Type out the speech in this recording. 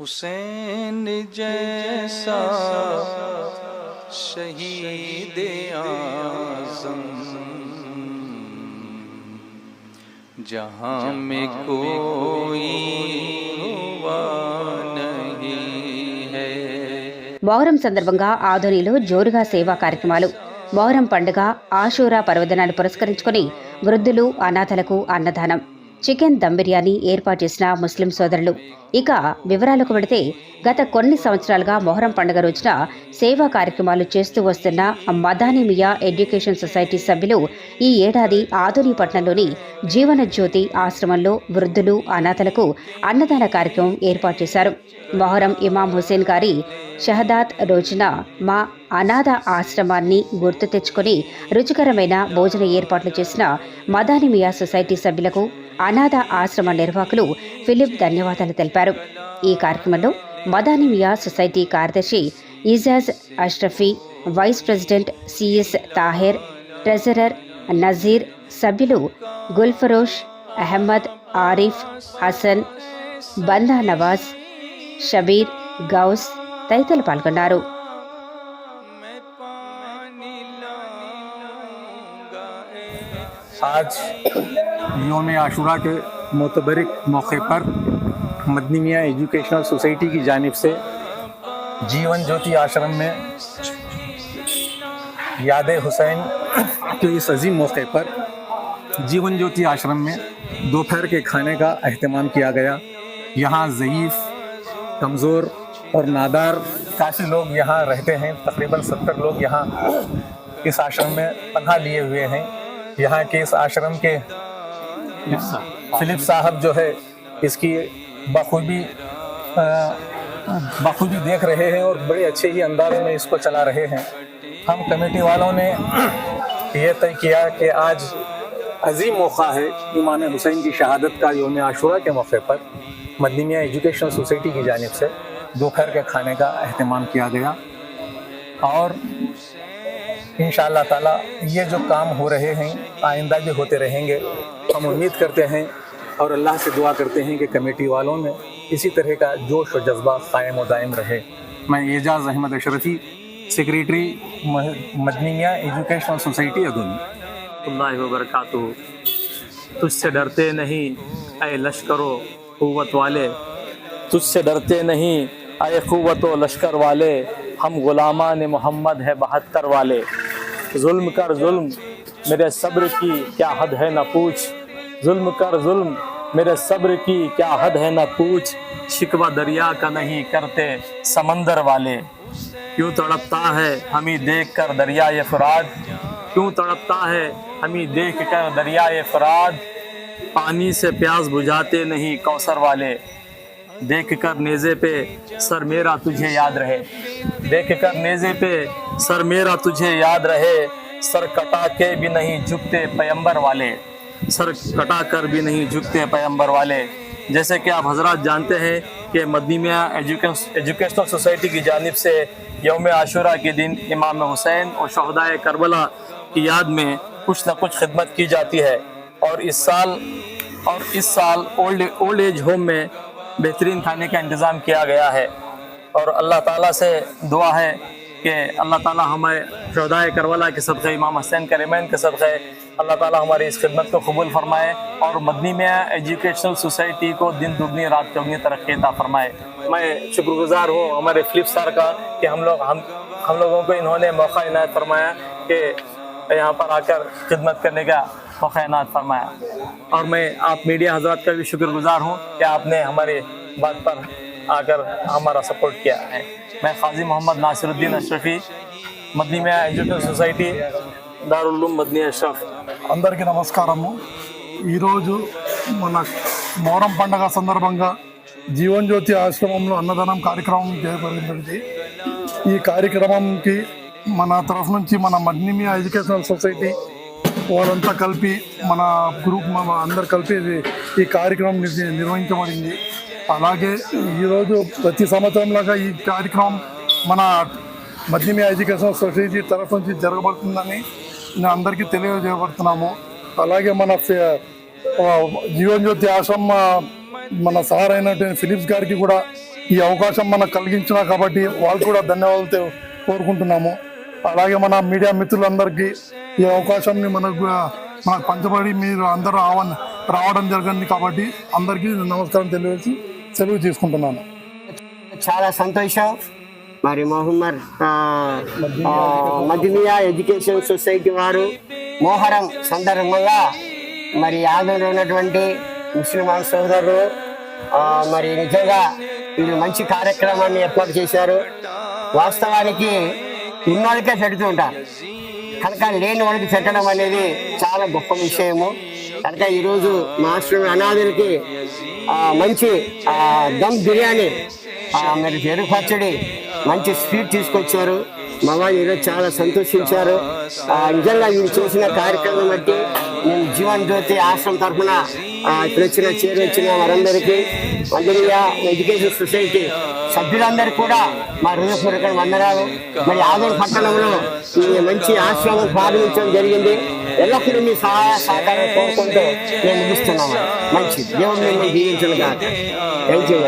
हुसैन जैसा शहीद आज़म जहाँ में कोई हुआ नहीं है। మొహరం సందర్భంగా ఆదోనిలో జోరుగా సేవా కార్యక్రమాలు. మొహరం పండుగ ఆషూరా పర్వదినాన్ని పురస్కరించుకుని వృద్ధులు అనాథలకు అన్నదానం, చికెన్ దమ్ బిర్యానీ ఏర్పాటు చేసిన ముస్లిం సోదరులు. ఇక వివరాలకు వెళితే గత కొన్ని సంవత్సరాలుగా మొహరం పండుగ రోజున సేవా కార్యక్రమాలు చేస్తూ వస్తున్న మదాని మియా ఎడ్యుకేషన్ సొసైటీ సభ్యులు ఈ ఏడాది ఆదోని పట్టణంలోని జీవన జ్యోతి ఆశ్రమంలో వృద్ధులు అనాథలకు అన్నదాన కార్యక్రమం ఏర్పాటు చేశారు. మొహరం ఇమాం హుసేన్ గారి షహదాత్ రోజున మా అనాథ ఆశ్రమాన్ని గుర్తు తెచ్చుకుని రుచికరమైన భోజన ఏర్పాట్లు చేసిన మదాని మియా సొసైటీ సభ్యులకు అనాథ ఆశ్రమ నిర్వాహకులు ఫిలిప్ ధన్యవాదాలు తెలిపారు. ఈ కార్యక్రమంలో మదాని మియా సొసైటీ కార్యదర్శి Ijaz Ashrafi, vice president CS Taher, treasurer Nazir, సభ్యులు గుల్ఫరోష్, అహ్మద్, ఆరిఫ్, హసన్, బందా నవాజ్, షబీర్, గౌస్ తదితరులు పాల్గొన్నారు. आज योम आशुरा के मोतबरिक मौके पर मदनी मियाँ एजुकेशनल सोसाइटी की जानिब से जीवन ज्योति आश्रम में याद हुसैन के इस अजीम मौके पर जीवन ज्योति आश्रम में दोपहर के खाने का अहतमाम किया गया। यहाँ ज़ईफ़, कमज़ोर और नादार काफ़ी लोग यहाँ रहते हैं। तकरीबन 70 लोग यहाँ इस आश्रम में पनाह लिए हुए हैं। यहाँ के इस आश्रम के फिलिप साहब जो है इसकी बखूबी देख रहे हैं और बड़े अच्छे ही अंदाज में इसको चला रहे हैं। हम कमेटी वालों ने ये तय किया कि आज अजीम मौका है इमाम हुसैन की शहादत का योम आशुरा के मौके पर मदनी मियाँ एजुकेशनल सोसाइटी की जानिब से दोपहर के खाने का अहतमाम किया गया। और इंशाअल्लाह ताला ये जो काम हो रहे हैं आइंदा भी होते रहेंगे। हम उम्मीद करते हैं और अल्लाह से दुआ करते हैं कि कमेटी वालों में इसी तरह का जोश और जज्बा कायम व दायम रहे। मैं एजाज़ अहमद अशरफी, सेक्रेटरी मदनी मियाँ एजुकेशनल सोसाइटी अदोनी। अल्लाह व बरकातहू। तुझसे डरते नहीं ऐ लश्करो क़ुव्वत वाले, तुझसे डरते नहीं ऐ क़ुव्वत व लश्कर वाले, हम ग़ुलामान मोहम्मद है 72 वाले। जुल्म कर जुल्म मेरे सब्र की क्या हद है न पूछ, जुल्म कर जुल्म मेरे सब्र की क्या हद है न पूछ, शिकवा दरिया का नहीं करते समंदर वाले। क्यों तड़पता है हमें देख कर दरियाए फ़ुरात, क्यों तड़पता है हमें देख कर दरियाए फ़ुरात, पानी से प्यास बुझाते नहीं कौसर वाले। देख कर नेज़े पे सर मेरा तुझे याद रहे, देख कर नेज़े पे सर मेरा तुझे याद रहे, सर कटा के भी नहीं झुकते पैगंबर वाले, सर कटा कर भी नहीं झुकते पैगंबर वाले। जैसे कि आप हजरात जानते हैं कि मदनी मियाँ एजुकेशनल सोसाइटी की जानिब से यौम आशुरा के दिन इमाम हुसैन और शहदाए करबला की याद में कुछ न कुछ खिदमत की जाती है। और इस साल ओल्ड एज होम में बेहतरीन खाने का इंतज़ाम किया गया है। और अल्लाह ताला से दुआ है कि अल्लाह ताला हमारे शहदाए करबला के सदक़े, इमाम हुसैन करीमैन के सदक़े अल्लाह ताला हमारी इस खिदमत को कबूल फरमाए और मदनी मियाँ एजुकेशनल सोसाइटी को दिन दुगनी रात चौगनी तरक्की अता फरमाए। मैं शुक्रगुज़ार हूँ हमारे फिलिप सर का कि हम लोगों को इन्होंने मौका इनायत फरमाया कि यहाँ पर आकर खिदमत करने का मौका इनायत फरमाया। और मैं आप मीडिया हजरात का भी शुक्रगुज़ार हूँ कि आपने हमारी बात पर आकर हमारा सपोर्ट किया है। मैं क़ाज़ी मोहम्मद नासिरुद्दीन अशरफी, मदनी मियाँ एजुकेशनल सोसाइटी, దారుల్ ఉలూమ్ మదనీ అష్రఫ్. అందరికీ నమస్కారము. ఈరోజు మన మొహరం పండుగ సందర్భంగా జీవన్ జ్యోతి ఆశ్రమంలో అన్నదానం కార్యక్రమం చేయబడింది. ఈ కార్యక్రమంకి మన తరఫు నుంచి మన మదనీ మియా ఎడ్యుకేషనల్ సొసైటీ వాళ్ళంతా కలిపి మన గ్రూప్ అందరు కలిపి ఈ కార్యక్రమం నిర్వహించబడింది. అలాగే ఈరోజు ప్రతి సంవత్సరం లాగా ఈ కార్యక్రమం మన మదనీ మియా ఎడ్యుకేషనల్ సొసైటీ తరఫు నుంచి జరగబడుతుందని అందరికీ తెలియజేయబడుతున్నాము. అలాగే మన జీవన్ జ్యోతి ఆశ్రమ మన సార్ అయినటువంటి ఫిలిప్స్ గారికి కూడా ఈ అవకాశం మనకు కలిగించిన కాబట్టి వాళ్ళు కూడా ధన్యవాదాలు కోరుకుంటున్నాము. అలాగే మన మీడియా మిత్రులందరికీ ఈ అవకాశాన్ని మనకు పంచబడి మీరు అందరూ రావడం జరిగింది కాబట్టి అందరికీ నమస్కారం తెలియజేసి సెలవు తీసుకుంటున్నాను. చాలా సంతోషం. మరి మొహమ్మద్ మదినియా ఎడ్యుకేషన్ సొసైటీ వారు మొహరం సందర్భంగా మరి ఆంధ్రలో ఉన్నటువంటి ముస్లిం సోదరులు మరి నిజంగా వీళ్ళు మంచి కార్యక్రమాన్ని ఏర్పాటు చేశారు. వాస్తవానికి ఉన్నోళ్ళకే పెడుతూ ఉంటారు కనుక లేని వాళ్ళకి పెట్టడం అనేది చాలా గొప్ప విషయము. కనుక ఈరోజు మాస్టర్ అనాథులకి మంచి దమ్ బిర్యానీ, మరి పెరుగు పచ్చడి, మంచి స్వీట్ తీసుకొచ్చారు. మా వాళ్ళు ఈరోజు చాలా సంతోషించారు. నిజంగా వీళ్ళు చేసిన కార్యక్రమం బట్టి నేను జీవన్ జ్యోతి ఆశ్రమం తరఫున ఇక్కడ చేరొచ్చిన వారందరికీ మదినియా ఎడ్యుకేషన్ సొసైటీ సభ్యులందరికీ కూడా మా హృదయపూర్వక వందనాలు. మరి ఆదోని పట్టణంలో ఈ మంచి ఆశ్రమం ప్రారంభించడం జరిగింది. ఎల్లప్పుడూ మీ సహాయ సహకారం కోరుకుంటూ మేము ముగిస్తున్నాము. మంచి దేవుడు మిమ్మల్ని దీవించను కాదు. Thank you.